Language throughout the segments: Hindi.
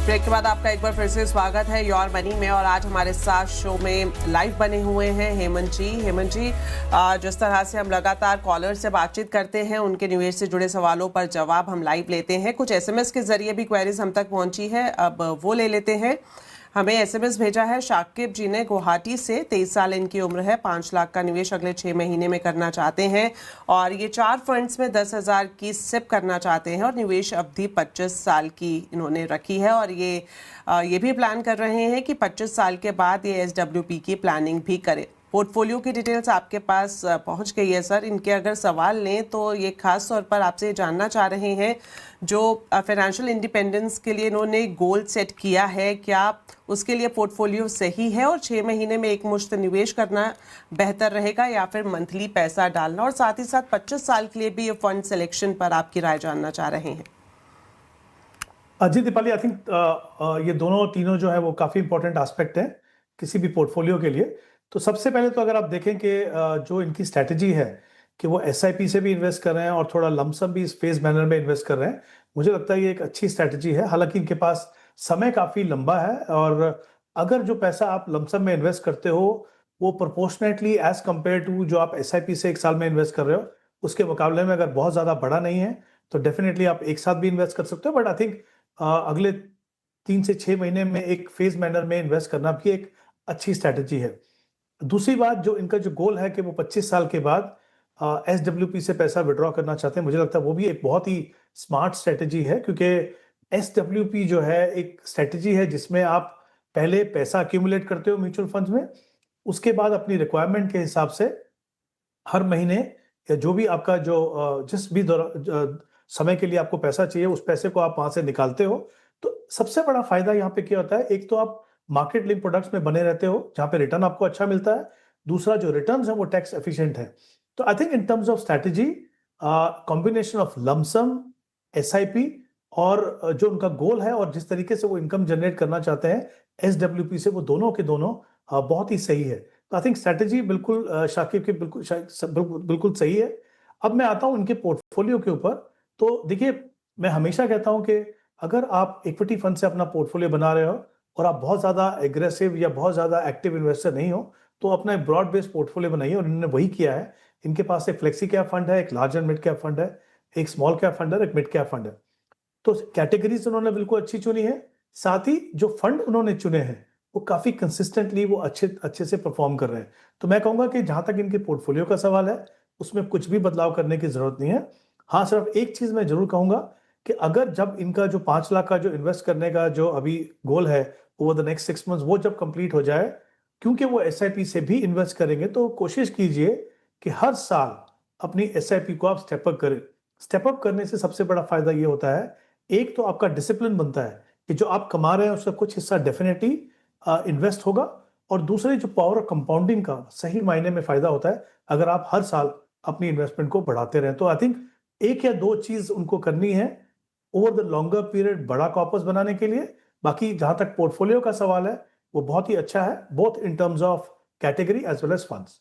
ब्रेक के बाद आपका एक बार फिर से स्वागत है योर मनी में। और आज हमारे साथ शो में लाइव बने हुए हैं हेमंत जी। जिस तरह से हम लगातार कॉलर से बातचीत करते हैं, उनके निवेश से जुड़े सवालों पर जवाब हम लाइव लेते हैं। कुछ एसएमएस के जरिए भी क्वेरीज हम तक पहुंची है, अब वो ले लेते हैं। हमें एसएमएस भेजा है शाकिब जी ने गुवाहाटी से। 23 साल इनकी उम्र है। 5 लाख का निवेश अगले 6 महीने में करना चाहते हैं और ये 4 फंड्स में 10,000 की सिप करना चाहते हैं और निवेश अवधि 25 साल की इन्होंने रखी है। और ये भी प्लान कर रहे हैं कि 25 साल के बाद ये एसडब्ल्यूपी की प्लानिंग भी करें। पोर्टफोलियो की डिटेल्स आपके पास पहुंच गई है सर। इनके अगर सवाल लें तो ये खास तौर पर आपसे जानना चाह रहे हैं, जो फाइनेंशियल इंडिपेंडेंस के लिए इन्होंने गोल सेट किया है, क्या उसके लिए पोर्टफोलियो सही है और 6 महीने में एक मुश्त निवेश करना बेहतर रहेगा या फिर मंथली पैसा डालना? और साथ ही साथ 25 साल के लिए भी ये फंड सिलेक्शन पर आपकी राय जानना चाह रहे हैं। जी दीपाली, आई थिंक ये दोनों तीनों जो है वो काफ़ी इंपॉर्टेंट एस्पेक्ट है किसी भी पोर्टफोलियो के लिए। तो सबसे पहले तो अगर आप देखें कि जो इनकी स्ट्रैटेजी है कि वो एसआईपी से भी इन्वेस्ट कर रहे हैं और थोड़ा लमसम भी इस फेज मैनर में इन्वेस्ट कर रहे हैं, मुझे लगता है ये एक अच्छी स्ट्रैटेजी है। हालांकि इनके पास समय काफ़ी लंबा है और अगर जो पैसा आप लमसम में इन्वेस्ट करते हो वो प्रोपोर्शनेटली एज कम्पेयर टू जो आप एसआईपी से एक साल में इन्वेस्ट कर रहे हो उसके मुकाबले में अगर बहुत ज़्यादा बड़ा नहीं है तो डेफिनेटली आप एक साथ भी इन्वेस्ट कर सकते हो। बट आई थिंक अगले 3 से 6 महीने में एक फेज मैनर में इन्वेस्ट करना भी एक अच्छी स्ट्रैटेजी है। दूसरी बात, जो इनका जो गोल है कि वो 25 साल के बाद एसडब्ल्यूपी से पैसा विड्रॉ करना चाहते हैं, मुझे लगता है वो भी एक बहुत ही स्मार्ट स्ट्रैटेजी है। क्योंकि एसडब्ल्यूपी जो है एक स्ट्रैटेजी है जिसमें आप पहले पैसा अक्यूमुलेट करते हो म्यूचुअल फंड्स में, उसके बाद अपनी रिक्वायरमेंट के हिसाब से हर महीने या जो भी आपका जो जिस भी समय के लिए आपको पैसा चाहिए उस पैसे को आप वहां से निकालते हो। तो सबसे बड़ा फायदा यहाँ पे क्या होता है, एक तो आप मार्केट लिंक प्रोडक्ट्स में बने रहते हो जहां पे रिटर्न आपको अच्छा मिलता है, दूसरा जो रिटर्न्स है वो टैक्स एफिशिएंट है। तो I think in terms of strategy, combination of lump sum, SIP और जो उनका गोल है और जिस तरीके से वो इनकम जनरेट करना चाहते हैं एसडब्ल्यूपी से, वो दोनों के दोनों बहुत ही सही है। तो आई थिंक स्ट्रैटेजी बिल्कुल शाकिब की बिल्कुल सही है। अब मैं आता हूं उनके पोर्टफोलियो के ऊपर। तो देखिए, मैं हमेशा कहता हूं कि अगर आप इक्विटी फंड से अपना पोर्टफोलियो बना रहे हो और आप बहुत ज़्यादा एग्रेसिव या बहुत ज़्यादा एक्टिव इन्वेस्टर नहीं हो तो अपना एक ब्रॉड बेस्ड पोर्टफोलियो बनाइए और इन्होंने वही किया है। इनके पास एक फ्लेक्सी कैप फंड है, एक large and mid cap fund है, एक स्मॉल कैप फंड है, एक मिड कैप फंड है। तो कैटेगरीज उन्होंने बिल्कुल अच्छी चुनी है। साथ ही जो फंड उन्होंने चुने हैं वो काफ़ी कंसिस्टेंटली वो अच्छे से परफॉर्म कर रहे हैं। तो मैं कहूँगा कि जहाँ तक इनके पोर्टफोलियो का सवाल है उसमें कुछ भी बदलाव करने की ज़रूरत नहीं है। हाँ, सिर्फ एक चीज़ मैं ज़रूर कहूँगा कि अगर जब इनका जो 5 लाख का जो इन्वेस्ट करने का जो अभी गोल है ओवर द नेक्स्ट 6 मंथ्स, वो जब कंप्लीट हो जाए, क्योंकि वो एसआईपी से भी इन्वेस्ट करेंगे, तो कोशिश कीजिए कि हर साल अपनी एसआईपी को आप स्टेप अप करें। स्टेप अप करने से सबसे बड़ा फायदा ये होता है, एक तो आपका डिसिप्लिन बनता है कि जो आप कमा रहे हैं उसका कुछ हिस्सा डेफिनेटली इन्वेस्ट होगा, और दूसरे जो पावर ऑफ कंपाउंडिंग का सही मायने में फायदा होता है अगर आप हर साल अपनी इन्वेस्टमेंट को बढ़ाते रहें। तो आई थिंक एक या दो चीज उनको करनी है ओवर द लॉन्गर पीरियड बड़ा कॉर्पस बनाने के लिए। बाकी जहां तक पोर्टफोलियो का सवाल है वो बहुत ही अच्छा है, both in terms of category as well as funds.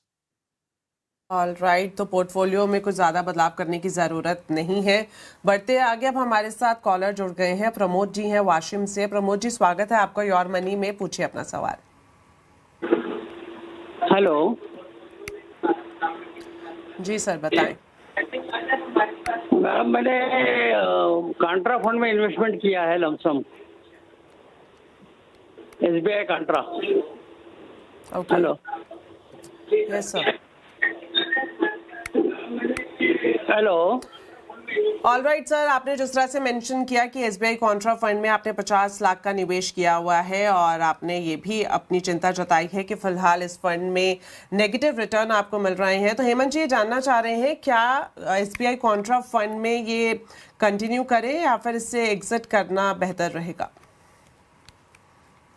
Alright, तो पोर्टफोलियो में कुछ ज़्यादा बदलाव करने की ज़रूरत नहीं है। बढ़ते आगे, अब हमारे साथ कॉलर जुड़ गए हैं। प्रमोद जी हैं वाशिम से। प्रमोद जी, स्वागत है आपका योर मनी में। पूछिए अपना सवाल। हेलो जी सर, बताएं। मैडम, मैंने कांट्रा फंड में इन्वेस्टमेंट किया है, lump sum SBI contra. Okay, hello, yes sir. Hello. Alright sir, आपने जिस तरह से मेंशन किया कि एसबीआई कॉन्ट्रा फंड में आपने 50 लाख का निवेश किया हुआ है और आपने ये भी अपनी चिंता जताई है कि फिलहाल इस फंड में नेगेटिव रिटर्न आपको मिल रहे हैं, तो हेमंत जी ये जानना चाह रहे हैं क्या एसबीआई कॉन्ट्रा फंड में ये कंटिन्यू करें या फिर इससे एग्जिट करना बेहतर रहेगा?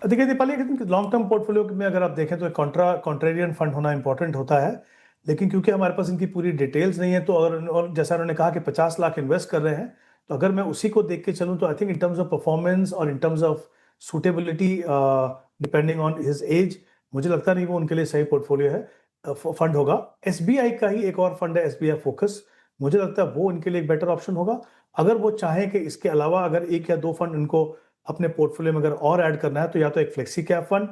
देखिए दीपाली, लॉन्ग टर्म पोर्टफोलियो में अगर आप देखें तो कॉन्ट्रेरियन फंड होना इंपॉर्टेंट होता है, लेकिन क्योंकि हमारे पास इनकी पूरी डिटेल्स नहीं है तो अगर, और जैसा उन्होंने कहा कि 50 लाख इन्वेस्ट कर रहे हैं, तो अगर मैं उसी को देख के चलूँ तो I think in terms of performance और in terms of suitability depending on his age, मुझे लगता नहीं वो उनके लिए सही पोर्टफोलियो है, फंड होगा। एसबीआई का ही एक और फंड है, एसबीआई फोकस, मुझे लगता है वो इनके लिए एक बेटर ऑप्शन होगा। अगर वो चाहें कि इसके अलावा अगर एक या दो फंड उनको अपने पोर्टफोलियो में अगर और ऐड करना है तो या तो एक फ्लेक्सी कैप फंड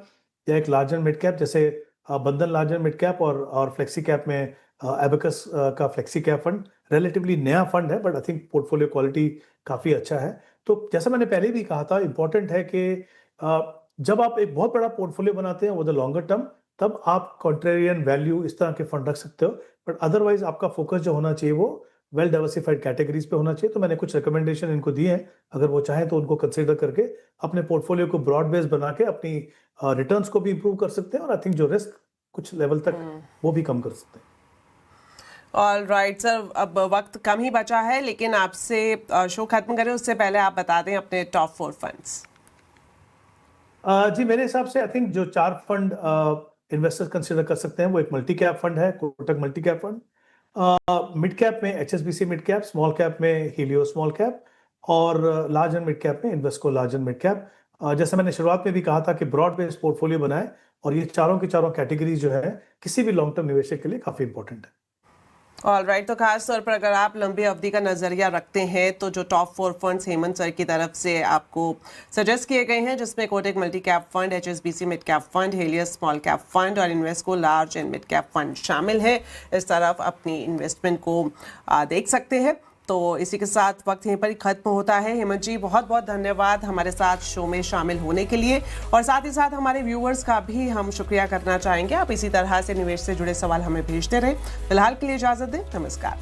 या एक लार्ज एंड मिड कैप, जैसे बंधन लार्ज एंड मिड कैप और फ्लेक्सी कैप में एबेकस का फ्लेक्सी कैप फंड रिलेटिवली नया फंड है, but I think portfolio quality काफ़ी अच्छा है। तो जैसा मैंने पहले भी कहा था, इंपॉर्टेंट है कि जब आप एक बहुत बड़ा पोर्टफोलियो बनाते हैं वो द लॉन्गर टर्म, तब आप कॉन्ट्रेरियन वैल्यू इस तरह के फंड रख सकते हो, बट अदरवाइज आपका फोकस जो होना चाहिए वो वेल डाइवर्सिफाइड कैटेगरीज पे होना चाहिए। तो मैंने कुछ रिकमेंडेशन इनको दी हैं, अगर वो चाहें तो उनको कंसिडर करके अपने पोर्टफोलियो को ब्रॉड बेस बना के अपनी रिटर्न्स को भी इंप्रूव कर सकते हैं, और आई थिंक जो रिस्क कुछ लेवल तक वो भी कम कर सकते हैं। ऑल राइट सर, अब वक्त कम ही बचा है, लेकिन आपसे शो खत्म करें उससे पहले आप बता दें अपने टॉप 4 फंड्स। जी, मेरे हिसाब से आई थिंक जो 4 फंड इन्वेस्टर्स कंसिडर कर सकते हैं वो एक मल्टी कैप फंड है, Kotak multi cap fund. Mid cap में HSBC mid cap, small cap में हीलियो स्मॉल कैप, और लार्ज एंड मिड कैप में Invesco large and mid cap. जैसे मैंने शुरुआत में भी कहा था कि ब्रॉड बेस्ड पोर्टफोलियो बनाएं, और ये चारों की चारों कैटेगरी जो है किसी भी लॉन्ग टर्म निवेशक के लिए काफी इंपॉर्टेंट है। ऑल राइट, तो खास तौर पर अगर आप लंबी अवधि का नजरिया रखते हैं तो जो टॉप 4 फंड्स हेमंत सर की तरफ से आपको सजेस्ट किए गए हैं, जिसमें Kotak multi cap fund, HSBC mid cap fund, Helios small cap fund और Invesco large and mid cap fund शामिल है, इस तरफ अपनी इन्वेस्टमेंट को देख सकते हैं। तो इसी के साथ वक्त यहीं पर ही खत्म होता है। हेमंत जी, बहुत बहुत धन्यवाद हमारे साथ शो में शामिल होने के लिए, और साथ ही साथ हमारे व्यूअर्स का भी हम शुक्रिया करना चाहेंगे। आप इसी तरह से निवेश से जुड़े सवाल हमें भेजते रहे। फिलहाल के लिए इजाजत दें, नमस्कार।